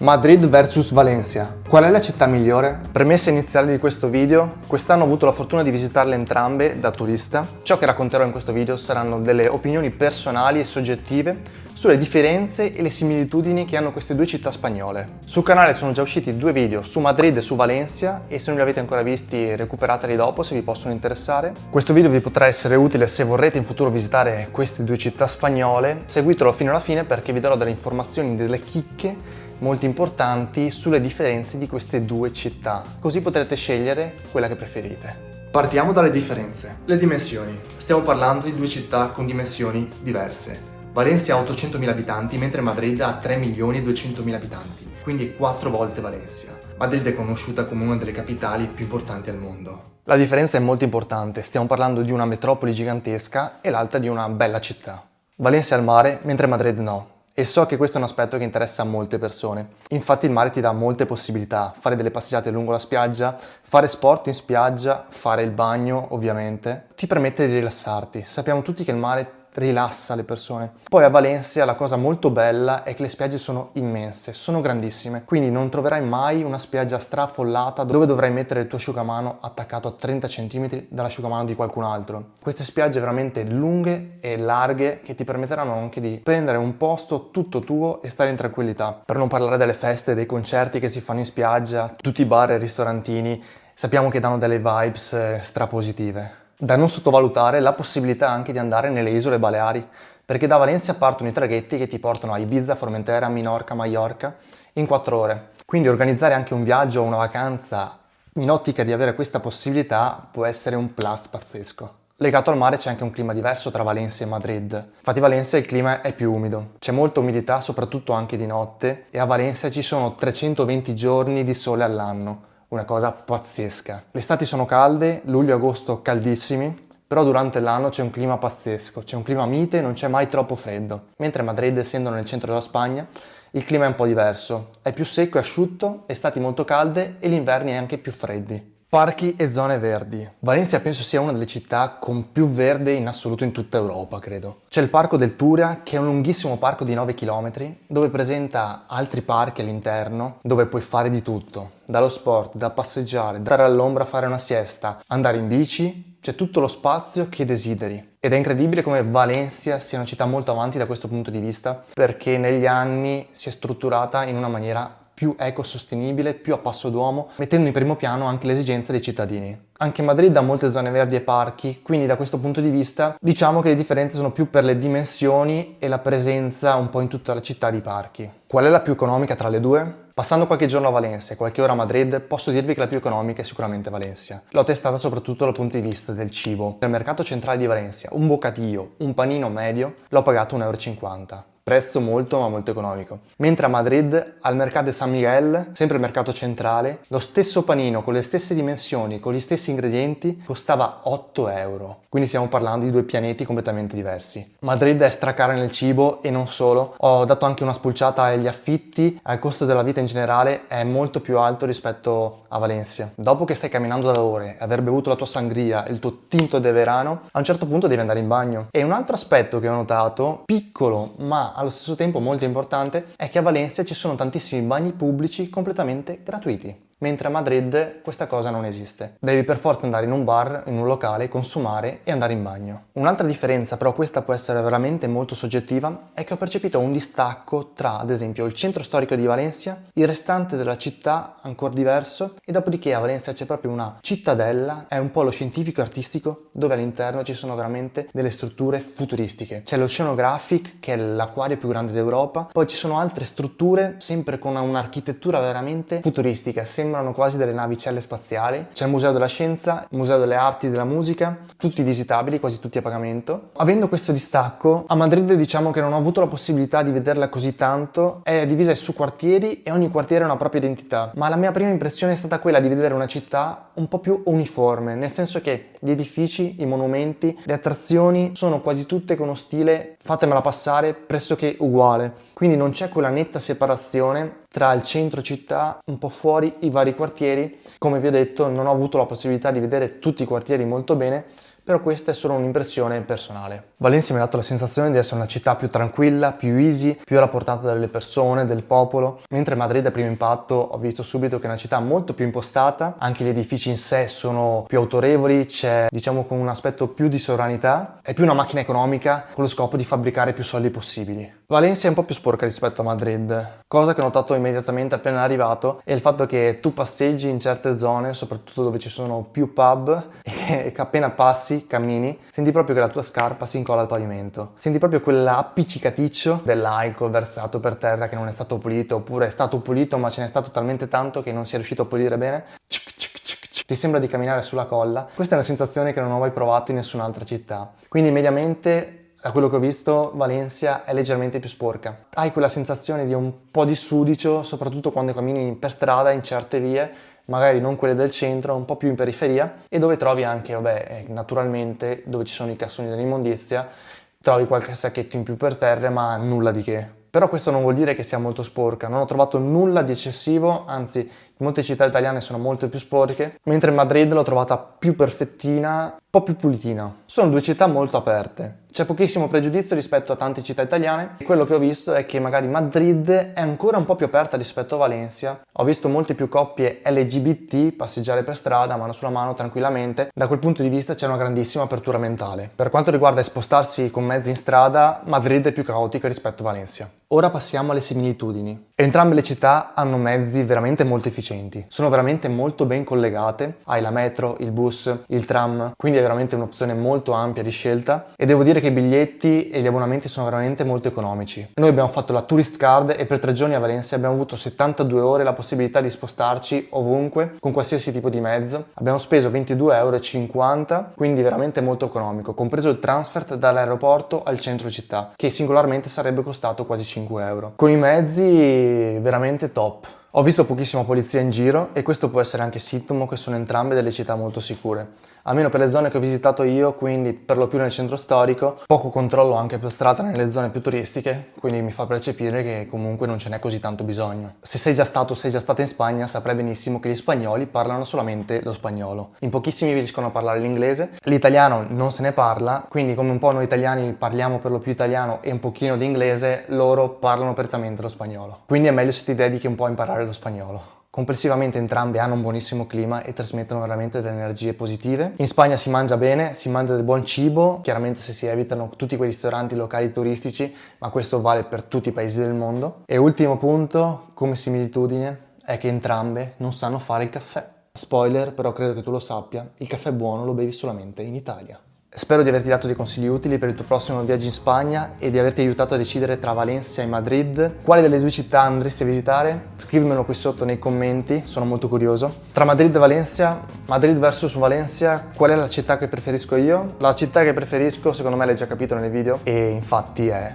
Madrid vs Valencia. Qual è la città migliore? Premessa iniziale di questo video: quest'anno ho avuto la fortuna di visitarle entrambe da turista. Ciò che racconterò in questo video saranno delle opinioni personali e soggettive sulle differenze e le similitudini che hanno queste due città spagnole. Sul canale sono già usciti due video su Madrid e su Valencia e se non li avete ancora visti recuperateli dopo se vi possono interessare. Questo video vi potrà essere utile se vorrete in futuro visitare queste due città spagnole. Seguitelo fino alla fine perché vi darò delle informazioni, delle chicche molto importanti sulle differenze di queste due città, così potrete scegliere quella che preferite. Partiamo dalle differenze. Le dimensioni. Stiamo parlando di due città con dimensioni diverse. Valencia ha 800.000 abitanti, mentre Madrid ha 3.200.000 abitanti, quindi è 4 volte Valencia. Madrid è conosciuta come una delle capitali più importanti al mondo. La differenza è molto importante, stiamo parlando di una metropoli gigantesca e l'altra di una bella città. Valencia ha il mare, mentre Madrid no. E so che questo è un aspetto che interessa a molte persone. Infatti il mare ti dà molte possibilità, fare delle passeggiate lungo la spiaggia, fare sport in spiaggia, fare il bagno ovviamente, ti permette di rilassarti. Sappiamo tutti che il mare rilassa le persone. Poi a Valencia la cosa molto bella è che le spiagge sono immense, sono grandissime, quindi non troverai mai una spiaggia straffollata dove dovrai mettere il tuo asciugamano attaccato a 30 cm dall'asciugamano di qualcun altro. Queste spiagge veramente lunghe e larghe che ti permetteranno anche di prendere un posto tutto tuo e stare in tranquillità. Per non parlare delle feste, dei concerti che si fanno in spiaggia, tutti i bar e ristorantini, sappiamo che danno delle vibes strapositive. Da non sottovalutare la possibilità anche di andare nelle isole Baleari, perché da Valencia partono i traghetti che ti portano a Ibiza, Formentera, Minorca, Maiorca in 4 ore. Quindi organizzare anche un viaggio o una vacanza in ottica di avere questa possibilità può essere un plus pazzesco. Legato al mare c'è anche un clima diverso tra Valencia e Madrid. Infatti a Valencia il clima è più umido, c'è molta umidità soprattutto anche di notte e a Valencia ci sono 320 giorni di sole all'anno. Una cosa pazzesca. Le estati sono calde, luglio e agosto caldissimi, però durante l'anno c'è un clima pazzesco, c'è un clima mite, non c'è mai troppo freddo. Mentre Madrid, essendo nel centro della Spagna, il clima è un po' diverso. È più secco e asciutto, estati molto calde e gli inverni anche più freddi. Parchi e zone verdi. Valencia penso sia una delle città con più verde in assoluto in tutta Europa, credo. C'è il Parco del Túria, che è un lunghissimo parco di 9 km, dove presenta altri parchi all'interno, dove puoi fare di tutto. Dallo sport, da passeggiare, da stare all'ombra a fare una siesta, andare in bici, c'è tutto lo spazio che desideri. Ed è incredibile come Valencia sia una città molto avanti da questo punto di vista, perché negli anni si è strutturata in una maniera più ecosostenibile, più a passo d'uomo, mettendo in primo piano anche le esigenze dei cittadini. Anche Madrid ha molte zone verdi e parchi, quindi da questo punto di vista diciamo che le differenze sono più per le dimensioni e la presenza un po' in tutta la città di parchi. Qual è la più economica tra le due? Passando qualche giorno a Valencia e qualche ora a Madrid, posso dirvi che la più economica è sicuramente Valencia. L'ho testata soprattutto dal punto di vista del cibo. Nel mercato centrale di Valencia, un bocadillo, un panino medio, l'ho pagato 1,50 €. Prezzo molto ma molto economico. Mentre a Madrid, al mercato de San Miguel, sempre il mercato centrale, lo stesso panino con le stesse dimensioni, con gli stessi ingredienti, costava 8 €. Quindi stiamo parlando di due pianeti completamente diversi. Madrid è stracara nel cibo e non solo. Ho dato anche una spulciata agli affitti, al costo della vita in generale è molto più alto rispetto a Valencia. Dopo che stai camminando da ore, aver bevuto la tua sangria, il tuo tinto de verano, a un certo punto devi andare in bagno. E un altro aspetto che ho notato, piccolo ma allo stesso tempo molto importante, è che a Valencia ci sono tantissimi bagni pubblici completamente gratuiti. Mentre a Madrid questa cosa non esiste. Devi per forza andare in un bar, in un locale, consumare e andare in bagno. Un'altra differenza, però questa può essere veramente molto soggettiva, è che ho percepito un distacco tra, ad esempio, il centro storico di Valencia, il restante della città ancora diverso, e dopodiché a Valencia c'è proprio una cittadella, è un polo scientifico-artistico, dove all'interno ci sono veramente delle strutture futuristiche. C'è l'Oceanographic, che è l'acquario più grande d'Europa, poi ci sono altre strutture, sempre con un'architettura veramente futuristica, sembrano quasi delle navicelle spaziali. C'è il Museo della Scienza, il Museo delle Arti e della Musica, tutti visitabili, quasi tutti a pagamento. Avendo questo distacco, a Madrid diciamo che non ho avuto la possibilità di vederla così tanto, è divisa su quartieri e ogni quartiere ha una propria identità, ma la mia prima impressione è stata quella di vedere una città un po' più uniforme, nel senso che gli edifici, i monumenti, le attrazioni sono quasi tutte con uno stile, fatemela passare, pressoché uguale, quindi non c'è quella netta separazione tra il centro città, un po' fuori i vari quartieri. Come vi ho detto, non ho avuto la possibilità di vedere tutti i quartieri molto bene, però questa è solo un'impressione personale. Valencia mi ha dato la sensazione di essere una città più tranquilla, più easy, più alla portata delle persone, del popolo, mentre Madrid a primo impatto ho visto subito che è una città molto più impostata, anche gli edifici in sé sono più autorevoli, c'è diciamo con un aspetto più di sovranità, è più una macchina economica con lo scopo di fabbricare più soldi possibili. Valencia è un po' più sporca rispetto a Madrid, cosa che ho notato immediatamente appena arrivato è il fatto che tu passeggi in certe zone, soprattutto dove ci sono più pub, e che appena passi, cammini, senti proprio che la tua scarpa si incolla al pavimento. Senti proprio quell'appiccicaticcio dell'alcol versato per terra che non è stato pulito, oppure è stato pulito ma ce n'è stato talmente tanto che non si è riuscito a pulire bene. Ti sembra di camminare sulla colla. Questa è una sensazione che non ho mai provato in nessun'altra città. Quindi mediamente, da quello che ho visto, Valencia è leggermente più sporca. Hai quella sensazione di un po' di sudicio, soprattutto quando cammini per strada in certe vie, magari non quelle del centro, un po' più in periferia, e dove trovi anche, naturalmente, dove ci sono i cassoni dell'immondizia, trovi qualche sacchetto in più per terra, ma nulla di che. Però questo non vuol dire che sia molto sporca, non ho trovato nulla di eccessivo, anzi molte città italiane sono molto più sporche, mentre Madrid l'ho trovata più perfettina, un po' più pulitina. Sono due città molto aperte, c'è pochissimo pregiudizio rispetto a tante città italiane e quello che ho visto è che magari Madrid è ancora un po' più aperta rispetto a Valencia. Ho visto molte più coppie LGBT passeggiare per strada, mano sulla mano, tranquillamente. Da quel punto di vista c'è una grandissima apertura mentale. Per quanto riguarda spostarsi con mezzi in strada, Madrid è più caotica rispetto a Valencia. Ora passiamo alle similitudini. Entrambe le città hanno mezzi veramente molto efficienti, sono veramente molto ben collegate, hai la metro, il bus, il tram, quindi è veramente un'opzione molto ampia di scelta e devo dire che i biglietti e gli abbonamenti sono veramente molto economici. Noi abbiamo fatto la Tourist Card e per 3 giorni a Valencia abbiamo avuto 72 ore la possibilità di spostarci ovunque, con qualsiasi tipo di mezzo. Abbiamo speso 22,50 €, quindi veramente molto economico, compreso il transfer dall'aeroporto al centro città, che singolarmente sarebbe costato quasi 5 €. Con i mezzi veramente top. Ho visto pochissima polizia in giro e questo può essere anche sintomo che sono entrambe delle città molto sicure. Almeno per le zone che ho visitato io, quindi per lo più nel centro storico, poco controllo anche per strada nelle zone più turistiche, quindi mi fa percepire che comunque non ce n'è così tanto bisogno. Se sei già stato o sei già stata in Spagna, saprai benissimo che gli spagnoli parlano solamente lo spagnolo. In pochissimi riescono a parlare l'inglese, l'italiano non se ne parla, quindi come un po' noi italiani parliamo per lo più italiano e un pochino di inglese, loro parlano prettamente lo spagnolo. Quindi è meglio se ti dedichi un po' a imparare lo spagnolo. Complessivamente entrambe hanno un buonissimo clima e trasmettono veramente delle energie positive. In Spagna si mangia bene, si mangia del buon cibo, chiaramente se si evitano tutti quei ristoranti locali turistici, ma questo vale per tutti i paesi del mondo. E ultimo punto, come similitudine, è che entrambe non sanno fare il caffè. Spoiler, però credo che tu lo sappia, il caffè buono lo bevi solamente in Italia. Spero di averti dato dei consigli utili per il tuo prossimo viaggio in Spagna e di averti aiutato a decidere tra Valencia e Madrid. Quale delle due città andresti a visitare? Scrivimelo qui sotto nei commenti, sono molto curioso. Tra Madrid e Valencia, Madrid versus Valencia, qual è la città che preferisco io? La città che preferisco, secondo me l'hai già capito nel video, e infatti è